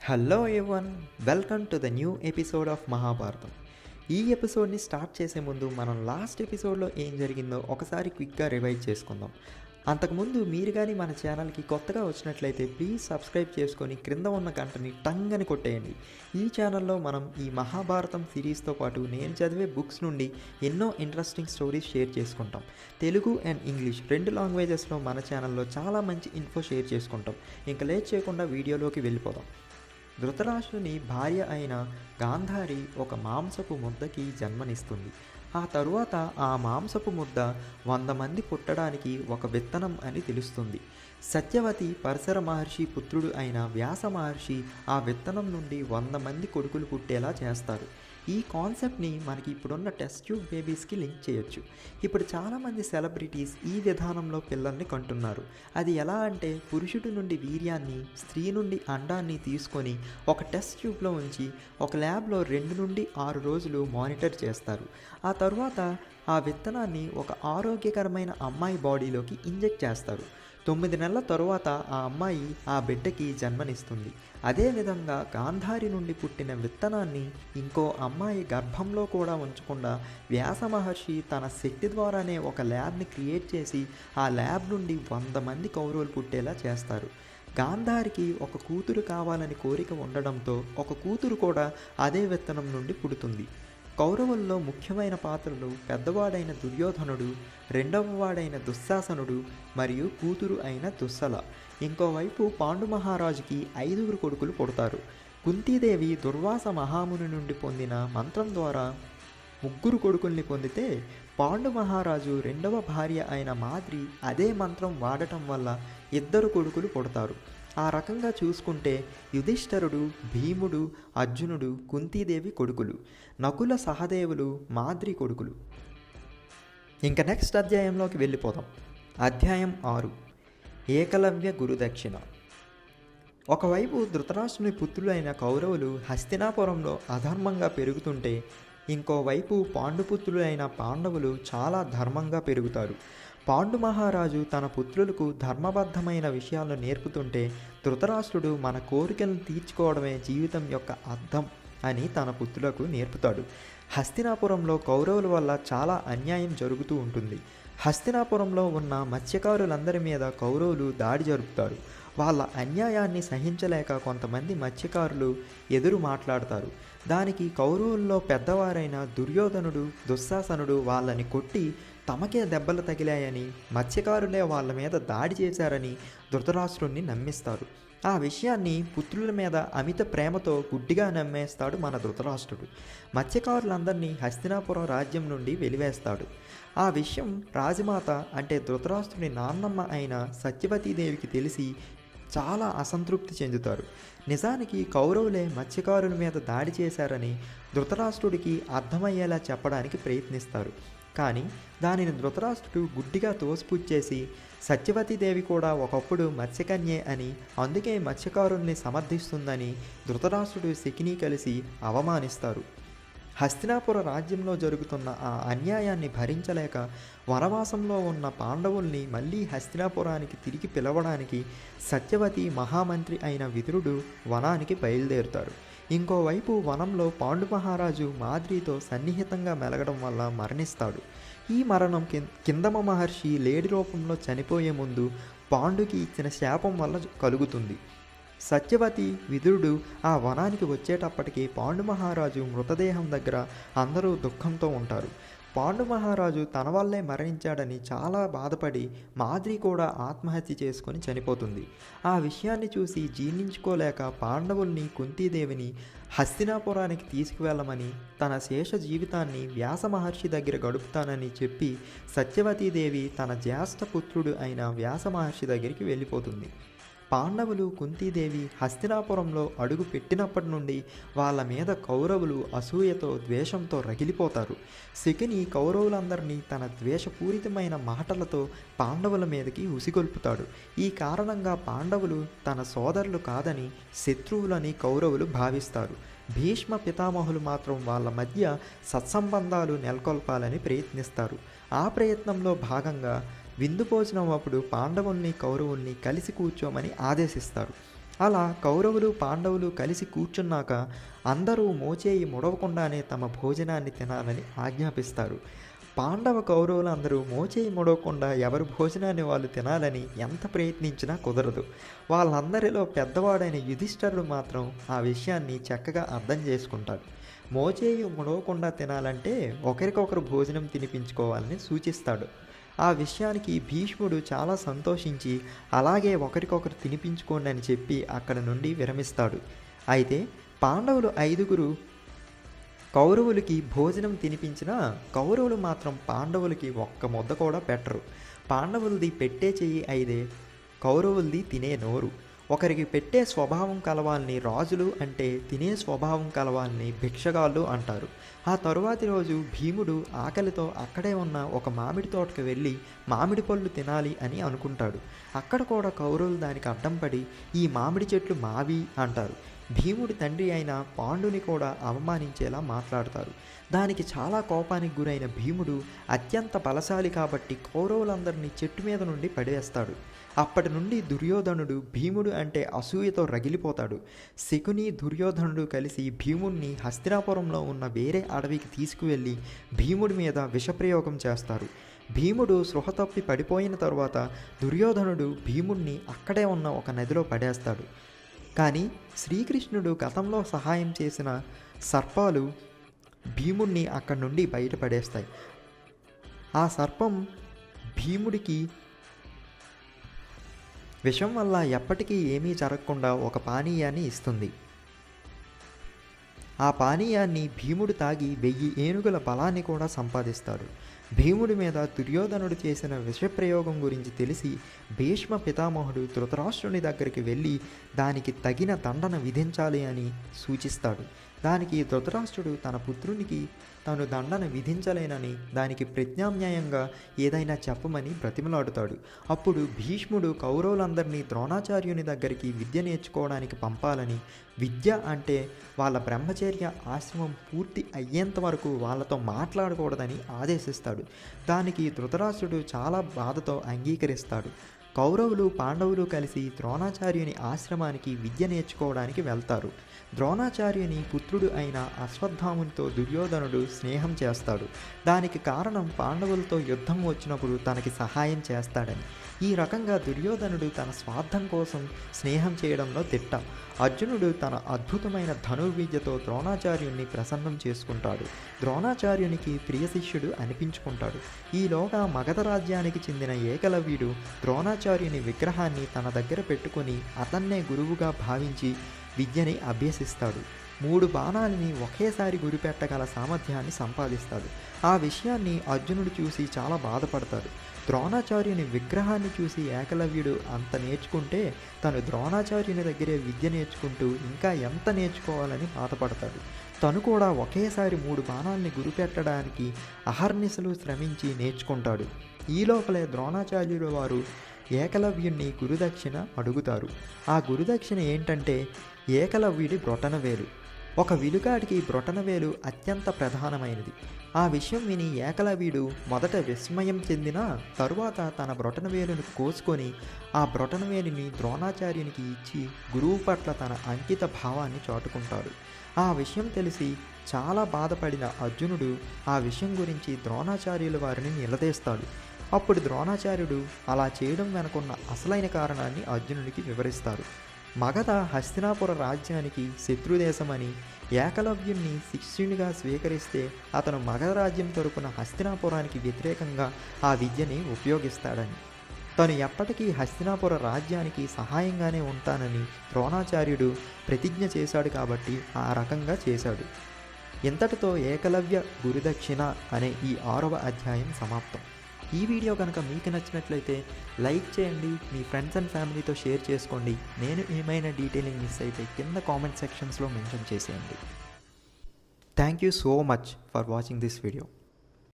Hello everyone, welcome to the new episode of Mahabharatam. ఈ ఎపిసోడ్ని start చేసే ముందు మనం లాస్ట్ ఎపిసోడ్లో ఏం జరిగిందో ఒకసారి క్విక్గా రివైజ్ చేసుకుందాం. అంతకుముందు మీరు కానీ మన ఛానల్కి కొత్తగా వచ్చినట్లయితే ప్లీజ్ సబ్స్క్రైబ్ చేసుకొని క్రింద ఉన్న గంటని టంగ్ అని కొట్టేయండి. ఈ ఛానల్లో మనం ఈ మహాభారతం సిరీస్తో పాటు నేను చదివే బుక్స్ నుండి ఎన్నో ఇంట్రెస్టింగ్ స్టోరీస్ షేర్ చేసుకుంటాం. తెలుగు అండ్ ఇంగ్లీష్ రెండు లాంగ్వేజెస్లో మన ఛానల్లో చాలా మంచి ఇన్ఫో షేర్ చేసుకుంటాం. ఇంకా లేట్ చేయకుండా వీడియోలోకి వెళ్ళిపోదాం. ధృతరాష్ట్రుని భార్య అయిన గాంధారి ఒక మాంసపు ముద్దకి జన్మనిస్తుంది. ఆ తరువాత ఆ మాంసపు ముద్ద 100 మంది పుట్టడానికి ఒక విత్తనం అని తెలుస్తుంది. సత్యవతి పరశర మహర్షి పుత్రుడు అయిన వ్యాస మహర్షి ఆ విత్తనం నుండి 100 మంది కొడుకులు పుట్టేలా చేస్తారు. ఈ కాన్సెప్ట్ని మనకి ఇప్పుడున్న టెస్ట్ ట్యూబ్ బేబీస్కి లింక్ చేయొచ్చు. ఇప్పుడు చాలామంది సెలబ్రిటీస్ ఈ విధానంలో పిల్లల్ని కంటున్నారు. అది ఎలా అంటే, పురుషుడి నుండి వీర్యాన్ని, స్త్రీ నుండి అండాన్ని తీసుకొని ఒక టెస్ట్ ట్యూబ్లో ఉంచి ఒక ల్యాబ్లో 2 నుండి 6 రోజులు మానిటర్ చేస్తారు. ఆ తరువాత ఆ విత్తనాన్ని ఒక ఆరోగ్యకరమైన అమ్మాయి బాడీలోకి ఇంజెక్ట్ చేస్తారు. 9 నెలల తరువాత ఆ అమ్మాయి ఆ బిడ్డకి జన్మనిస్తుంది. అదేవిధంగా గాంధారి నుండి పుట్టిన విత్తనాన్ని ఇంకో అమ్మాయి గర్భంలో కూడా ఉంచకుండా వ్యాస మహర్షి తన శక్తి ద్వారానే ఒక ల్యాబ్ని క్రియేట్ చేసి ఆ ల్యాబ్ నుండి 100 మంది కౌరవులు పుట్టేలా చేస్తారు. గాంధారికి ఒక కూతురు కావాలని కోరిక ఉండడంతో ఒక కూతురు కూడా అదే విత్తనం నుండి పుడుతుంది. కౌరవుల్లో ముఖ్యమైన పాత్రలు పెద్దవాడైన దుర్యోధనుడు, రెండవవాడైన దుశ్శాసనుడు మరియు కూతురు అయిన దుస్సల. ఇంకోవైపు పాండు మహారాజుకి 5 కొడుకులు పుడతారు. కుంతీదేవి దుర్వాస మహాముని నుండి పొందిన మంత్రం ద్వారా 3 కొడుకుల్ని పొందితే, పాండు మహారాజు రెండవ భార్య అయిన మాద్రి అదే మంత్రం వాడటం వల్ల 2 కొడుకులు పుడతారు. ఆ రకంగా చూసుకుంటే యుధిష్ఠరుడు, భీముడు, అర్జునుడు కుంతీదేవి కొడుకులు, నకుల సహదేవులు మాద్రి కొడుకులు. ఇంకా నెక్స్ట్ అధ్యాయంలోకి వెళ్ళిపోదాం. అధ్యాయం 6, ఏకలవ్య గురుదక్షిణ. ఒకవైపు ధృతరాష్ట్రుని పుత్రులైన కౌరవులు హస్తినాపురంలో అధర్మంగా పెరుగుతుంటే, ఇంకోవైపు పాండుపుత్రులైన పాండవులు చాలా ధర్మంగా పెరుగుతారు. పాండు మహారాజు తన పుత్రులకు ధర్మబద్ధమైన విషయాలను నేర్పుతుంటే, ధృతరాష్ట్రుడు మన కోరికలను తీర్చుకోవడమే జీవితం యొక్క అర్థం అని తన పుత్రులకు నేర్పుతాడు. హస్తినాపురంలో కౌరవుల వల్ల చాలా అన్యాయం జరుగుతూ ఉంటుంది. హస్తినాపురంలో ఉన్న మత్స్యకారులందరి మీద కౌరవులు దాడి జరుపుతారు. వాళ్ళ అన్యాయాన్ని సహించలేక కొంతమంది మత్స్యకారులు ఎదురు మాట్లాడతారు. దానికి కౌరవుల్లో పెద్దవారైన దుర్యోధనుడు, దుశ్శాసనుడు వాళ్ళని కొట్టి తమకే దెబ్బలు తగిలాయని, మత్స్యకారులే వాళ్ళ మీద దాడి చేశారని ధృతరాష్ట్రుణ్ణి నమ్మిస్తారు. ఆ విషయాన్ని పుత్రుల మీద అమిత ప్రేమతో గుడ్డిగా నమ్మేస్తాడు మన ధృతరాష్ట్రుడు. మత్స్యకారులందరినీ హస్తినాపురం రాజ్యం నుండి వెలివేస్తాడు. ఆ విషయం రాజమాత అంటే ధృతరాష్ట్రుని నాన్నమ్మ అయిన సత్యవతీదేవికి తెలిసి చాలా అసంతృప్తి చెందుతారు. నిజానికి కౌరవులే మత్స్యకారుల మీద దాడి చేశారని ధృతరాష్ట్రుడికి అర్థమయ్యేలా చెప్పడానికి ప్రయత్నిస్తారు. కానీ దానిని ధృతరాష్ట్రుడు గుడ్డిగా తోసిపుచ్చేసి, సత్యవతీదేవి కూడా ఒకప్పుడు మత్స్యకన్యే అని, అందుకే మత్స్యకారుల్ని సమర్థిస్తుందని ధృతరాష్ట్రుడు శకిని కలిసి అవమానిస్తారు. హస్తినాపుర రాజ్యంలో జరుగుతున్న ఆ అన్యాయాన్ని భరించలేక వనవాసంలో ఉన్న పాండవుల్ని మళ్ళీ హస్తినాపురానికి తిరిగి పిలవడానికి సత్యవతి మహామంత్రి అయిన విదురుడు వనానికి బయలుదేరుతారు. ఇంకోవైపు వనంలో పాండు మహారాజు మాద్రితో సన్నిహితంగా మెలగడం వల్ల మరణిస్తాడు. ఈ మరణం కిందమ మహర్షి లేడి రూపంలో చనిపోయే ముందు పాండుకి ఇచ్చిన శాపం వల్ల కలుగుతుంది. సత్యవతి, విదురుడు ఆ వనానికి వచ్చేటప్పటికి పాండు మహారాజు మృతదేహం దగ్గర అందరూ దుఃఖంతో ఉంటారు. పాండు మహారాజు తన వల్లే మరణించాడని చాలా బాధపడి మాద్రి కూడా ఆత్మహత్య చేసుకొని చనిపోతుంది. ఆ విషయాన్ని చూసి జీర్ణించుకోలేక పాండవుల్ని, కుంతీదేవిని హస్తినాపురానికి తీసుకువెళ్ళమని, తన శేష జీవితాన్ని వ్యాస మహర్షి దగ్గర గడుపుతానని చెప్పి సత్యవతీదేవి తన జ్యేష్ఠ పుత్రుడు అయిన వ్యాస మహర్షి దగ్గరికి వెళ్ళిపోతుంది. పాండవులు, కుంతీదేవి హస్తినాపురంలో అడుగు పెట్టినప్పటి నుండి వాళ్ళ మీద కౌరవులు అసూయతో, ద్వేషంతో రగిలిపోతారు. శకుని కౌరవులందరినీ తన ద్వేషపూరితమైన మాటలతో పాండవుల మీదకి ఉసిగొల్పుతాడు. ఈ కారణంగా పాండవులు తన సోదరులు కాదని శత్రువులని కౌరవులు భావిస్తారు. భీష్మ పితామహులు మాత్రం వాళ్ళ మధ్య సత్సంబంధాలు నెలకొల్పాలని ప్రయత్నిస్తారు. ఆ ప్రయత్నంలో భాగంగా విందు భోజనం అప్పుడు పాండవుల్ని, కౌరవుల్ని కలిసి కూర్చోమని ఆదేశిస్తారు. అలా కౌరవులు పాండవులు కలిసి కూర్చున్నాక అందరూ మోచేయి ముడవకుండానే తమ భోజనాన్ని తినాలని ఆజ్ఞాపిస్తారు. పాండవ కౌరవులు అందరూ మోచేయి ముడవకుండా ఎవరి భోజనాన్ని వాళ్ళు తినాలని ఎంత ప్రయత్నించినా కుదరదు. వాళ్ళందరిలో పెద్దవాడైన యుధిష్ఠిరుడు మాత్రం ఆ విషయాన్ని చక్కగా అర్థం చేసుకుంటాడు. మోచేయి ముడవకుండా తినాలంటే ఒకరికొకరు భోజనం తినిపించుకోవాలని సూచిస్తాడు. ఆ విషయానికి భీష్ముడు చాలా సంతోషించి అలాగే ఒకరికొకరు తినిపించుకోండి అని చెప్పి అక్కడ నుండి విరమిస్తాడు. అయితే పాండవులు 5గురు కౌరవులకి భోజనం తినిపించినా కౌరవులు మాత్రం పాండవులకి ఒక్క ముద్ద కూడా పెట్టరు. పాండవులది పెట్టే చెయ్యి అయితే కౌరవులది తినే నోరు. ఒకరికి పెట్టే స్వభావం కలవాల్ని రాజులు అంటే తినే స్వభావం కలవాల్ని భిక్షగాళ్ళు అంటారు. ఆ తరువాతి రోజు భీముడు ఆకలితో అక్కడే ఉన్న ఒక మామిడి తోటకు వెళ్ళి మామిడి పళ్ళు తినాలి అని అనుకుంటాడు. అక్కడ కూడా కౌరవులు దానికి అడ్డం పడి ఈ మామిడి చెట్లు మావి అంటారు. భీముడి తండ్రి అయిన పాండుని కూడా అవమానించేలా మాట్లాడతారు. దానికి చాలా కోపానికి గురైన భీముడు అత్యంత బలశాలి కాబట్టి కౌరవులందరినీ చెట్టు మీద నుండి పడేస్తాడు. అప్పటి నుండి దుర్యోధనుడు భీముడు అంటే అసూయతో రగిలిపోతాడు. శకుని దుర్యోధనుడు కలిసి భీముడిని హస్తినాపురంలో ఉన్న వేరే అడవికి తీసుకువెళ్ళి భీముడి మీద విషప్రయోగం చేస్తారు. భీముడు స్పృహ తప్పి పడిపోయిన తరువాత దుర్యోధనుడు భీముడిని అక్కడే ఉన్న ఒక నదిలో పడేస్తాడు. కానీ శ్రీకృష్ణుడు గతంలో సహాయం చేసిన సర్పాలు భీముడిని అక్కడి నుండి బయటపడేస్తాయి. ఆ సర్పం భీముడికి విషం వల్ల ఎప్పటికీ ఏమీ జరగకుండా ఒక పానీయాన్ని ఇస్తుంది. ఆ పానీయాన్ని భీముడు తాగి 1000 ఏనుగుల బలాన్ని కూడా సంపాదిస్తాడు. భీముడి మీద దుర్యోధనుడు చేసిన విషప్రయోగం గురించి తెలిసి భీష్మ పితామహుడు ధృతరాష్ట్రుని దగ్గరికి వెళ్ళి దానికి తగిన దండన విధించాలి అని సూచిస్తాడు. దానికి ధృతరాష్ట్రుడు తన పుత్రునికి తాను దండన విధించలేనని దానికి ప్రత్యామ్నాయంగా ఏదైనా చెప్పమని బ్రతిమలాడుతాడు. అప్పుడు భీష్ముడు కౌరవులందరినీ ద్రోణాచార్యుని దగ్గరికి విద్య నేర్చుకోవడానికి పంపాలని, విద్య అంటే వాళ్ళ బ్రహ్మచర్య ఆశ్రమం పూర్తి అయ్యేంత వరకు వాళ్ళతో మాట్లాడకూడదని ఆదేశిస్తాడు. దానికి ధృతరాష్ట్రుడు చాలా బాధతో అంగీకరిస్తాడు. కౌరవులు పాండవులు కలిసి ద్రోణాచార్యుని ఆశ్రమానికి విద్య నేర్చుకోవడానికి వెళ్తారు. ద్రోణాచార్యుని పుత్రుడు అయిన అశ్వత్థామునితో దుర్యోధనుడు స్నేహం చేస్తాడు. దానికి కారణం పాండవులతో యుద్ధం వచ్చినప్పుడు తనకి సహాయం చేస్తాడని. ఈ రకంగా దుర్యోధనుడు తన స్వార్థం కోసం స్నేహం చేయడంలో దిట్ట. అర్జునుడు తన అద్భుతమైన ధనుర్విద్యతో ద్రోణాచార్యుని ప్రసన్నం చేసుకుంటాడు. ద్రోణాచార్యునికి ప్రియ శిష్యుడు అనిపించుకుంటాడు. ఈలోగా మగధ రాజ్యానికి చెందిన ఏకలవ్యుడు ద్రోణాచార్యుని విగ్రహాన్ని తన దగ్గర పెట్టుకొని అతన్నే గురువుగా భావించి విద్యని అభ్యసిస్తాడు. 3 బాణాలని ఒకేసారి గురిపెట్టగల సామర్థ్యాన్ని సంపాదిస్తాడు. ఆ విషయాన్ని అర్జునుడు చూసి చాలా బాధపడతాడు. ద్రోణాచార్యుని విగ్రహాన్ని చూసి ఏకలవ్యుడు అంత నేర్చుకుంటే తను ద్రోణాచార్యుని దగ్గరే విద్య నేర్చుకుంటూ ఇంకా ఎంత నేర్చుకోవాలని బాధపడతాడు. తను కూడా ఒకేసారి 3 బాణాలని గురిపెట్టడానికి అహర్నిశలు శ్రమించి నేర్చుకుంటాడు. ఈ లోపలే ద్రోణాచార్యుల వారు ఏకలవ్యుణ్ణి గురుదక్షిణ అడుగుతారు. ఆ గురుదక్షిణ ఏంటంటే ఏకలవ్యుడి బ్రొటనవేలు. ఒక విలుగాడికి బ్రొటనవేలు అత్యంత ప్రధానమైనది. ఆ విషయం విని ఏకలవ్యుడు మొదట విస్మయం చెందినా తరువాత తన బ్రొటనవేలును కోసుకొని ఆ బ్రొటనవేలుని ద్రోణాచార్యునికి ఇచ్చి గురువు పట్ల తన అంకిత భావాన్ని చాటుకుంటాడు. ఆ విషయం తెలిసి చాలా బాధపడిన అర్జునుడు ఆ విషయం గురించి ద్రోణాచార్యుల వారిని నిలదీస్తాడు. అప్పుడు ద్రోణాచార్యుడు అలా చేయడం వెనుకున్న అసలైన కారణాన్ని అర్జునుడికి వివరిస్తారు. మగధ హస్తినాపుర రాజ్యానికి శత్రుదేశమని, ఏకలవ్యుణ్ణి శిష్యునిగా స్వీకరిస్తే అతను మగధ రాజ్యం తరపున హస్తినాపురానికి వ్యతిరేకంగా ఆ విద్యని ఉపయోగిస్తాడని, తను ఎప్పటికీ హస్తినాపుర రాజ్యానికి సహాయంగానే ఉంటానని ద్రోణాచార్యుడు ప్రతిజ్ఞ చేశాడు కాబట్టి ఆ రకంగా చేశాడు. ఇంతటితో ఏకలవ్య గురుదక్షిణ అనే ఈ 6వ అధ్యాయం సమాప్తం. ఈ వీడియో కనుక మీకు నచ్చినట్లయితే లైక్ చేయండి, మీ ఫ్రెండ్స్ అండ్ ఫ్యామిలీతో షేర్ చేసుకోండి. నేను ఏమైనా డీటెయిలింగ్ మిస్ అయితే కింద కామెంట్ సెక్షన్స్లో మెన్షన్ చేసేయండి. Thank you so much for watching this video.